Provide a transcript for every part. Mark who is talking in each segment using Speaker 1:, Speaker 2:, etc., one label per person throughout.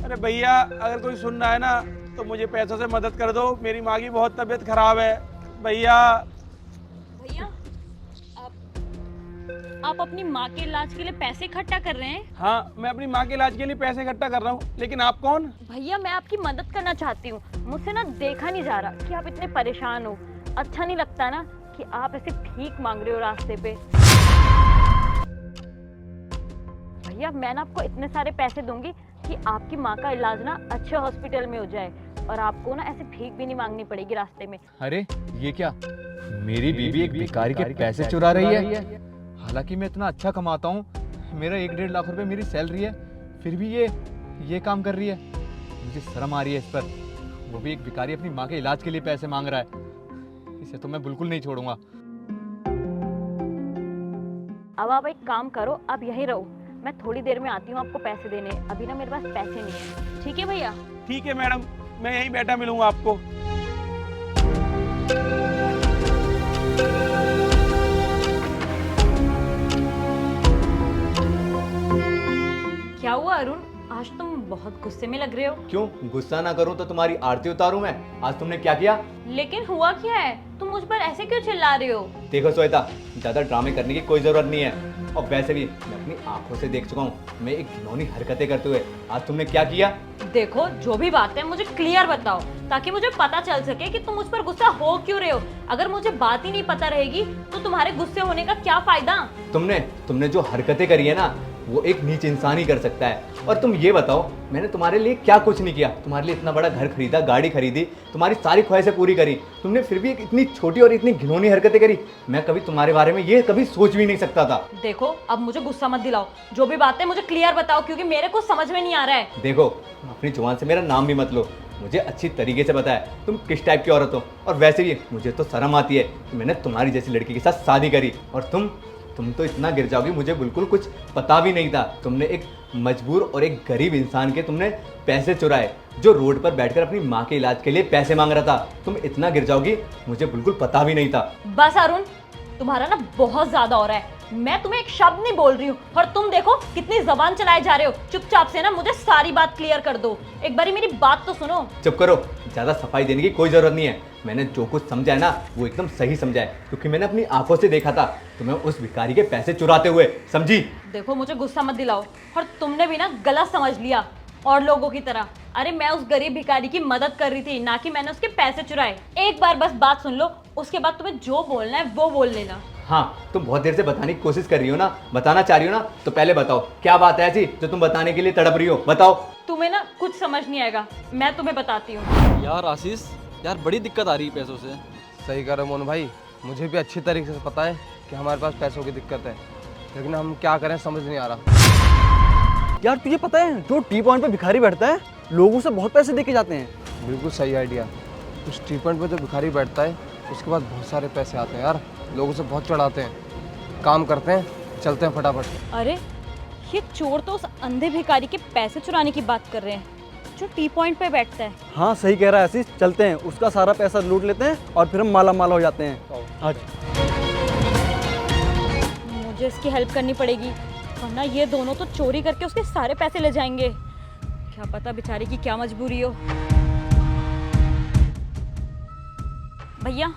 Speaker 1: अरे भैया, अगर कोई सुन रहा है ना तो मुझे पैसों से मदद कर दो। मेरी माँ की बहुत तबीयत खराब है भैया।
Speaker 2: भैया आप अपनी माँ के इलाज के लिए पैसे इकट्ठा कर रहे हैं?
Speaker 1: हाँ, मैं अपनी माँ के इलाज के लिए पैसे इकट्ठा कर रहा हूँ, लेकिन आप कौन?
Speaker 2: भैया मैं आपकी मदद करना चाहती हूँ। मुझसे ना देखा नहीं जा रहा कि आप इतने परेशान हो। अच्छा नहीं लगता ना कि आप ऐसे भीख मांग रहे हो रास्ते पे। भैया मैं ना आपको इतने सारे पैसे दूंगी कि आपकी माँ का इलाज ना अच्छे हॉस्पिटल में हो जाए और आपको ना ऐसे भीख भी नहीं मांगनी पड़ेगी रास्ते में।
Speaker 3: अरे ये क्या, मेरी बीवी एक भिखारी के पैसे चुरा रही है? हालांकि मैं इतना अच्छा कमाता हूँ, मेरा 1-1.5 लाख रुपए मेरी सैलरी है, फिर भी ये काम कर रही है। मुझे शर्म आ रही है इस पर। वो भी एक भिखारी अपनी माँ के इलाज के लिए पैसे मांग रहा है। इसे तो मैं बिल्कुल नहीं छोड़ूंगा।
Speaker 2: अब आप एक काम करो, आप यहीं रहो, मैं थोड़ी देर में आती हूँ आपको पैसे देने। अभी ना मेरे पास पैसे नहीं है। ठीक है भैया?
Speaker 1: ठीक है मैडम, मैं यहीं बैठा मिलूंगा आपको।
Speaker 2: क्या हुआ अरुण, आज तुम बहुत गुस्से में लग रहे हो।
Speaker 3: क्यों गुस्सा ना करूं तो तुम्हारी आरती उतारूं मैं? आज तुमने क्या किया?
Speaker 2: लेकिन हुआ क्या है? तुम मुझ पर ऐसे क्यों चिल्ला रहे हो?
Speaker 3: देखो श्वेता, ज्यादा ड्रामे करने की कोई जरूरत नहीं है। और वैसे भी मैं अपनी आंखों से देख चुका हूँ मैं एक घिनौनी हरकतें करते हुए। आज तुमने क्या किया?
Speaker 2: देखो जो भी बात है मुझे क्लियर बताओ, ताकि मुझे पता चल सके कि तुम मुझ पर गुस्सा हो क्यों रहे हो। अगर मुझे बात ही नहीं पता रहेगी तो तुम्हारे गुस्से होने का क्या फायदा।
Speaker 3: तुमने जो हरकतें करी है ना, वो एक नीच इंसान ही कर सकता है। और तुम ये बताओ, मैंने तुम्हारे लिए क्या कुछ नहीं किया? तुम्हारे लिए इतना बड़ा घर खरीदा, गाड़ी खरीदी, तुम्हारी सारी ख्वाहिशें पूरी करी, तुमने फिर भी एक इतनी छोटी और इतनी घिनौनी हरकतें करी। मैं कभी तुम्हारे बारे में ये कभी सोच भी नहीं सकता था।
Speaker 2: देखो अब मुझे गुस्सा मत दिलाओ, जो भी बात है मुझे क्लियर बताओ, क्योंकि मेरे को समझ में नहीं आ रहा है।
Speaker 3: देखो, अपनी जुबान से मेरा नाम भी मत लो। मुझे अच्छी तरीके से पता है तुम किस टाइप की औरत हो। और वैसे भी मुझे तो शर्म आती है कि मैंने तुम्हारी जैसी लड़की के साथ शादी करी। और तुम तो इतना गिर जाओगी, मुझे बिल्कुल कुछ पता भी नहीं था। तुमने एक मजबूर और एक गरीब इंसान के तुमने पैसे चुराए, जो रोड पर बैठकर अपनी माँ के इलाज के लिए पैसे मांग रहा था। तुम इतना गिर जाओगी मुझे बिल्कुल पता भी नहीं था।
Speaker 2: बस अरुण, तुम्हारा ना बहुत ज्यादा हो रहा है। मैं तुम्हें एक शब्द नहीं बोल रही हूँ और तुम देखो कितनी जबान चलाए जा रहे हो। चुपचाप से ना मुझे सारी बात क्लियर कर दो। एक बारी मेरी बात तो सुनो।
Speaker 3: चुप करो, ज़्यादा सफाई देने की कोई ज़रूरत नहीं है। मैंने जो कुछ समझा है ना, वो एकदम सही समझा है, क्योंकि मैंने अपनी आंखों से देखा था तुम्हें उस भिखारी के पैसे चुराते हुए। समझी?
Speaker 2: देखो मुझे गुस्सा मत दिलाओ, और तुमने भी ना गलत समझ लिया और लोगों की तरह। अरे मैं उस गरीब भिखारी की मदद कर रही थी, ना कि मैंने उसके पैसे चुराए। एक बार बस बात सुन लो, उसके बाद तुम्हें जो बोलना है वो बोल लेना।
Speaker 3: हाँ, तुम बहुत देर से बताने की कोशिश कर रही हो ना, बताना चाह रही हो ना, तो पहले बताओ क्या बात है ऐसी जो तुम बताने के लिए तड़प रही हो? बताओ।
Speaker 2: तुम्हें ना कुछ समझ नहीं आएगा, मैं तुम्हें बताती हूँ।
Speaker 4: यार आशीष, यार बड़ी दिक्कत आ रही है पैसों से।
Speaker 5: सही कह रहे हो मोहन भाई, मुझे भी अच्छी तरीके से पता है कि हमारे पास पैसों की दिक्कत है, लेकिन हम क्या करें समझ नहीं आ रहा।
Speaker 4: यार तुझे पता है, जो टी पॉइंट पे भिखारी बैठता है, लोग उसे बहुत पैसे दे के जाते हैं।
Speaker 5: बिल्कुल सही आइडिया। उस टी पॉइंट पर जो भिखारी बैठता है उसके बाद बहुत सारे पैसे आते हैं यार, लोग उसे बहुत चढ़ाते हैं। काम करते हैं, चलते हैं फटाफट।
Speaker 2: अरे ये चोर तो उस अंधे भिखारी के पैसे चुराने की बात कर रहे हैं जो टी पॉइंट पे बैठता है।
Speaker 4: हाँ सही कह रहा है आशीष, चलते हैं, उसका सारा पैसा लूट लेते हैं और फिर हम माला माल हो जाते हैं। आज
Speaker 2: मुझे इसकी हेल्प करनी पड़ेगी, वरना ये दोनों तो चोरी करके उसके सारे पैसे ले जाएंगे। क्या पता बेचारे की क्या मजबूरी हो। भैया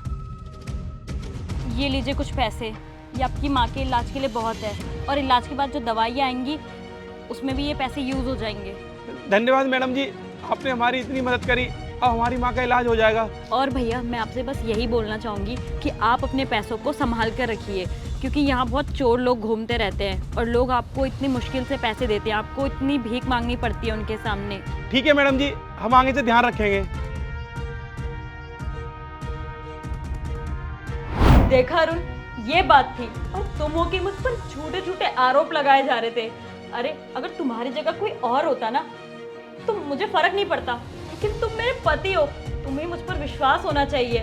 Speaker 2: ये लीजिए कुछ पैसे, ये आपकी माँ के इलाज के लिए बहुत है, और इलाज के बाद जो दवाइयाँ आएंगी उसमें भी ये पैसे यूज हो जाएंगे।
Speaker 1: धन्यवाद मैडम जी, आपने हमारी इतनी मदद करी। अब हमारी माँ का इलाज हो जाएगा।
Speaker 2: और भैया मैं आपसे बस यही बोलना चाहूँगी कि आप अपने पैसों को संभाल कर रखिए, क्योंकि यहाँ बहुत चोर लोग घूमते रहते हैं और लोग आपको इतनी मुश्किल से पैसे देते हैं, आपको इतनी भीख मांगनी पड़ती है उनके सामने।
Speaker 1: ठीक है मैडम जी, हम आगे से ध्यान रखेंगे।
Speaker 2: देखा अरुण, ये बात थी, और तुम हो कि मुझ पर झूठे झूठे आरोप लगाए जा रहे थे। अरे अगर तुम्हारी जगह कोई और होता ना तो मुझे फर्क नहीं पड़ता, लेकिन तुम मेरे पति हो, तुम्हें मुझ पर विश्वास होना चाहिए।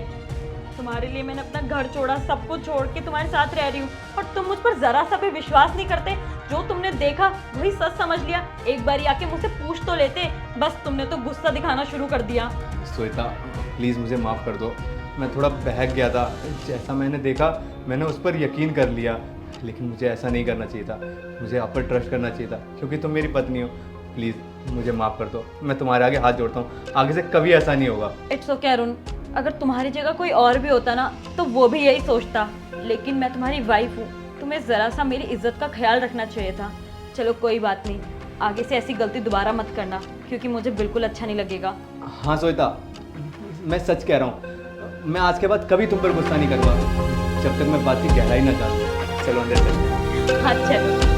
Speaker 2: तुम्हारे लिए मैंने अपना घर छोड़ा, सब कुछ छोड़ के तुम्हारे साथ रह रही हूँ, और तुम मुझ पर जरा सा भी विश्वास नहीं करते। जो तुमने देखा वही सच समझ लिया। एक बार आके मुझसे पूछ तो लेते, बस तुमने तो गुस्सा दिखाना शुरू कर दिया।
Speaker 3: श्वेता प्लीज़ मुझे माफ़ कर दो, मैं थोड़ा बहक गया था। जैसा मैंने देखा मैंने उस पर यकीन कर लिया, लेकिन मुझे ऐसा नहीं करना चाहिए था। मुझे आप पर ट्रस्ट करना चाहिए था, क्योंकि तुम मेरी पत्नी हो। प्लीज़ मुझे माफ़ कर दो, मैं तुम्हारे आगे हाथ जोड़ता हूँ, आगे से कभी ऐसा नहीं होगा।
Speaker 2: इट्स ओके अरुण, अगर तुम्हारी जगह कोई और भी होता ना तो वो भी यही सोचता, लेकिन मैं तुम्हारी वाइफ हूँ, तुम्हें ज़रा सा मेरी इज्जत का ख्याल रखना चाहिए था। चलो कोई बात नहीं, आगे से ऐसी गलती दोबारा मत करना, क्योंकि मुझे बिल्कुल अच्छा नहीं लगेगा।
Speaker 3: हाँ श्वेता, मैं सच कह रहा हूँ, मैं आज के बाद कभी तुम पर गुस्सा नहीं करूँगा, जब तक मैं बात की गहराई ना जानूँ। चलो अंदर चलते हैं।
Speaker 2: हाँ चलो।